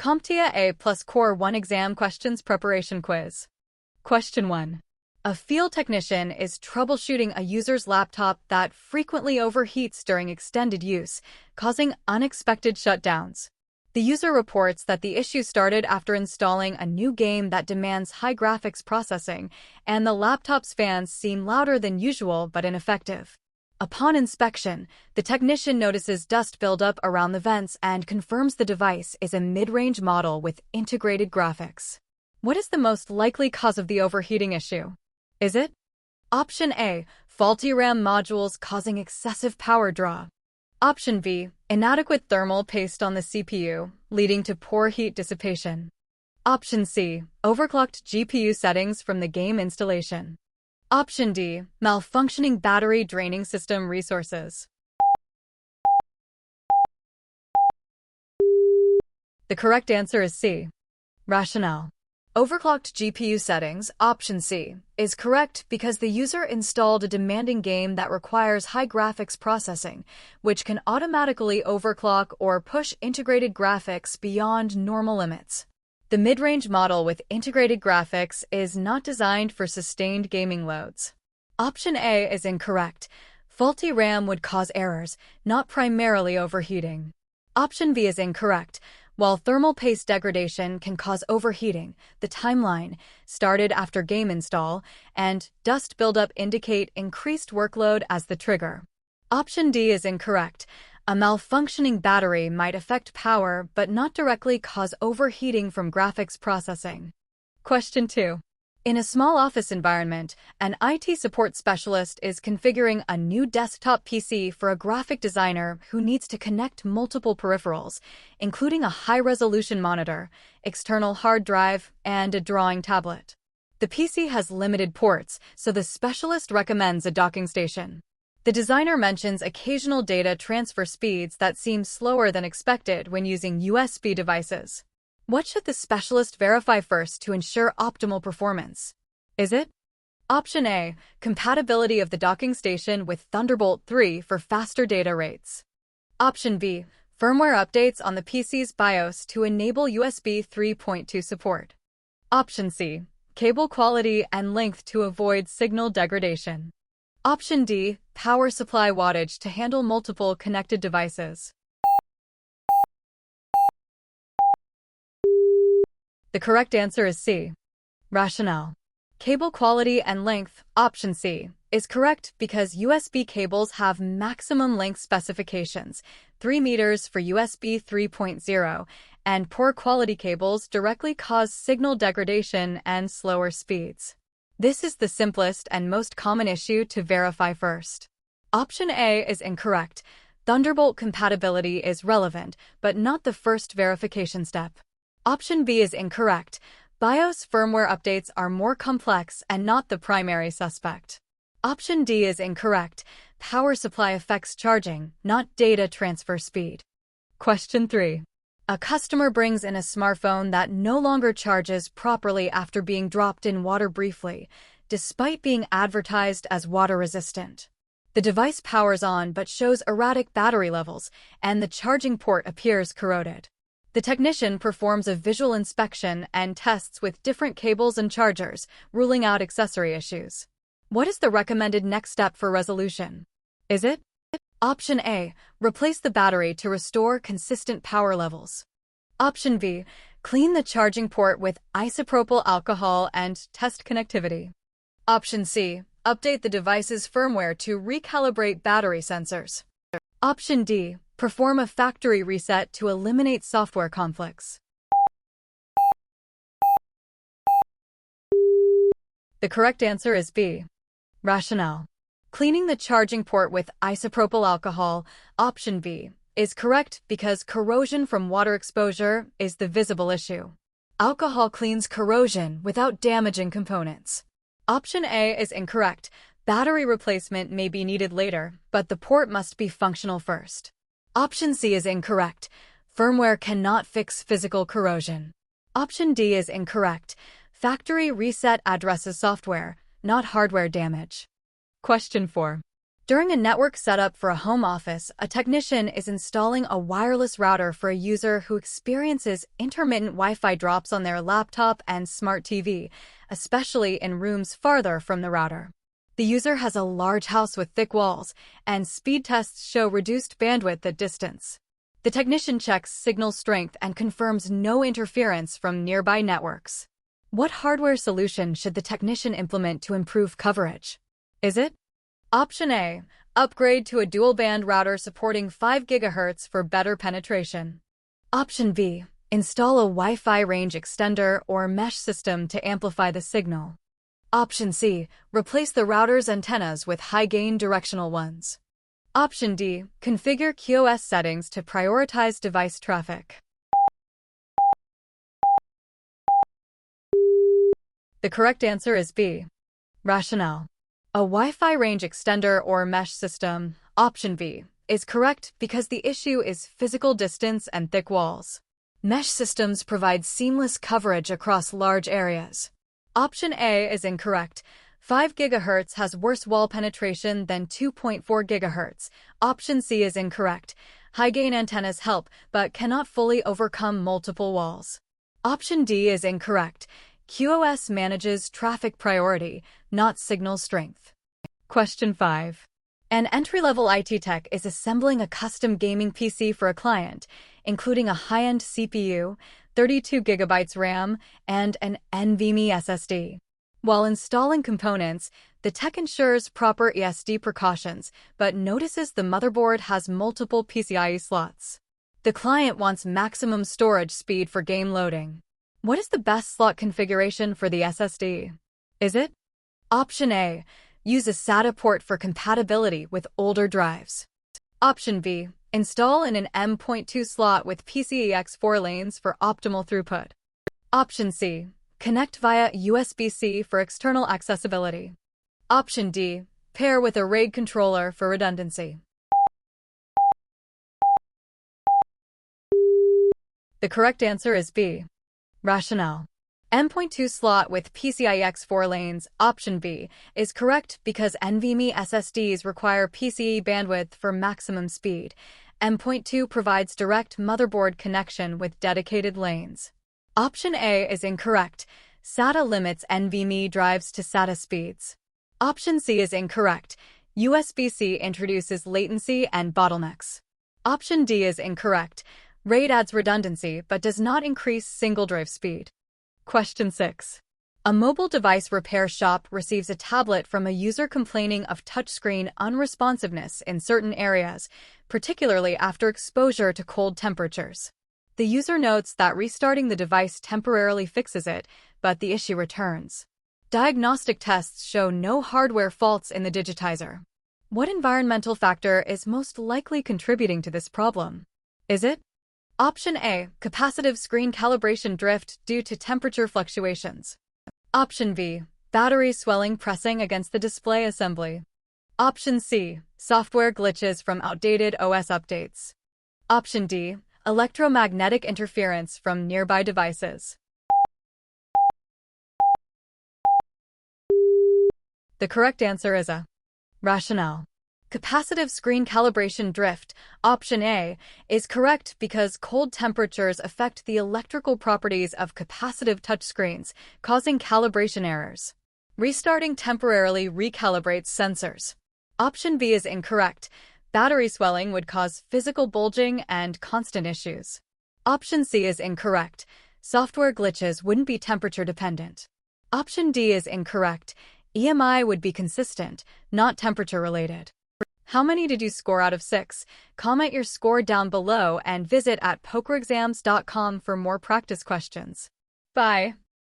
CompTIA A plus Core 1 Exam Questions Preparation Quiz. Question 1. A field technician is troubleshooting a user's laptop that frequently overheats during extended use, causing unexpected shutdowns. The user reports that the issue started after installing a new game that demands high graphics processing, and the laptop's fans seem louder than usual but ineffective. Upon inspection, the technician notices dust buildup around the vents and confirms the device is a mid-range model with integrated graphics. What is the most likely cause of the overheating issue? Is it? Option A, faulty RAM modules causing excessive power draw. Option B, inadequate thermal paste on the CPU, leading to poor heat dissipation. Option C, overclocked GPU settings from the game installation. Option D, malfunctioning battery draining system resources. The correct answer is C. Rationale. Overclocked GPU settings, option C, is correct because the user installed a demanding game that requires high graphics processing, which can automatically overclock or push integrated graphics beyond normal limits. The mid-range model with integrated graphics is not designed for sustained gaming loads. Option A is incorrect. Faulty RAM would cause errors, not primarily overheating. Option B is incorrect. While thermal paste degradation can cause overheating, the timeline, started after game install, and dust buildup indicate increased workload as the trigger. Option D is incorrect. A malfunctioning battery might affect power but not directly cause overheating from graphics processing. Question 2. In a small office environment, an IT support specialist is configuring a new desktop PC for a graphic designer who needs to connect multiple peripherals, including a high-resolution monitor, external hard drive, and a drawing tablet. The PC has limited ports, so the specialist recommends a docking station. The designer mentions occasional data transfer speeds that seem slower than expected when using USB devices. What should the specialist verify first to ensure optimal performance? Is it? Option A, compatibility of the docking station with Thunderbolt 3 for faster data rates. Option B, firmware updates on the PC's BIOS to enable USB 3.2 support. Option C, cable quality and length to avoid signal degradation. Option D, power supply wattage to handle multiple connected devices. The correct answer is C. Rationale. Cable quality and length, option C, is correct because USB cables have maximum length specifications, 3 meters for USB 3.0, and poor quality cables directly cause signal degradation and slower speeds. This is the simplest and most common issue to verify first. Option A is incorrect. Thunderbolt compatibility is relevant, but not the first verification step. Option B is incorrect. BIOS firmware updates are more complex and not the primary suspect. Option D is incorrect. Power supply affects charging, not data transfer speed. Question 3. A customer brings in a smartphone that no longer charges properly after being dropped in water briefly, despite being advertised as water-resistant. The device powers on but shows erratic battery levels, and the charging port appears corroded. The technician performs a visual inspection and tests with different cables and chargers, ruling out accessory issues. What is the recommended next step for resolution? Is it? Option A, replace the battery to restore consistent power levels. Option B, clean the charging port with isopropyl alcohol and test connectivity. Option C, update the device's firmware to recalibrate battery sensors. Option D, perform a factory reset to eliminate software conflicts. The correct answer is B. Rationale. Cleaning the charging port with isopropyl alcohol, option B, is correct because corrosion from water exposure is the visible issue. Alcohol cleans corrosion without damaging components. Option A is incorrect. Battery replacement may be needed later, but the port must be functional first. Option C is incorrect. Firmware cannot fix physical corrosion. Option D is incorrect. Factory reset addresses software, not hardware damage. Question 4. During a network setup for a home office, a technician is installing a wireless router for a user who experiences intermittent Wi-Fi drops on their laptop and smart TV, especially in rooms farther from the router. The user has a large house with thick walls, and speed tests show reduced bandwidth at distance. The technician checks signal strength and confirms no interference from nearby networks. What hardware solution should the technician implement to improve coverage? Is it? Option A. Upgrade to a dual-band router supporting 5 GHz for better penetration. Option B. Install a Wi-Fi range extender or mesh system to amplify the signal. Option C. Replace the router's antennas with high-gain directional ones. Option D. Configure QoS settings to prioritize device traffic. The correct answer is B. Rationale. A Wi-Fi range extender or mesh system, option B, is correct because the issue is physical distance and thick walls. Mesh systems provide seamless coverage across large areas. Option A is incorrect. 5 GHz has worse wall penetration than 2.4 GHz. Option C is incorrect. High-gain antennas help, but cannot fully overcome multiple walls. Option D is incorrect. QoS manages traffic priority, not signal strength. Question 5. An entry-level IT tech is assembling a custom gaming PC for a client, including a high-end CPU, 32 GB RAM, and an NVMe SSD. While installing components, the tech ensures proper ESD precautions, but notices the motherboard has multiple PCIe slots. The client wants maximum storage speed for game loading. What is the best slot configuration for the SSD? Is it? Option A. Use a SATA port for compatibility with older drives. Option B. Install in an M.2 slot with PCIe X4 lanes for optimal throughput. Option C. Connect via USB-C for external accessibility. Option D. Pair with a RAID controller for redundancy. The correct answer is B. Rationale. M.2 slot with PCIe X4 lanes, option B, is correct because NVMe SSDs require PCIe bandwidth for maximum speed. M.2 provides direct motherboard connection with dedicated lanes. Option A is incorrect. SATA limits NVMe drives to SATA speeds. Option C is incorrect. USB-C introduces latency and bottlenecks. Option D is incorrect. RAID adds redundancy but does not increase single drive speed. Question 6. A mobile device repair shop receives a tablet from a user complaining of touchscreen unresponsiveness in certain areas, particularly after exposure to cold temperatures. The user notes that restarting the device temporarily fixes it, but the issue returns. Diagnostic tests show no hardware faults in the digitizer. What environmental factor is most likely contributing to this problem? Is it? Option A. Capacitive screen calibration drift due to temperature fluctuations. Option B. Battery swelling pressing against the display assembly. Option C. Software glitches from outdated OS updates. Option D. Electromagnetic interference from nearby devices. The correct answer is A. Rationale. Capacitive screen calibration drift, option A, is correct because cold temperatures affect the electrical properties of capacitive touchscreens, causing calibration errors. Restarting temporarily recalibrates sensors. Option B is incorrect. Battery swelling would cause physical bulging and constant issues. Option C is incorrect. Software glitches wouldn't be temperature dependent. Option D is incorrect. EMI would be consistent, not temperature related. How many did you score out of 6? Comment your score down below and visit @pokerexams.com for more practice questions. Bye.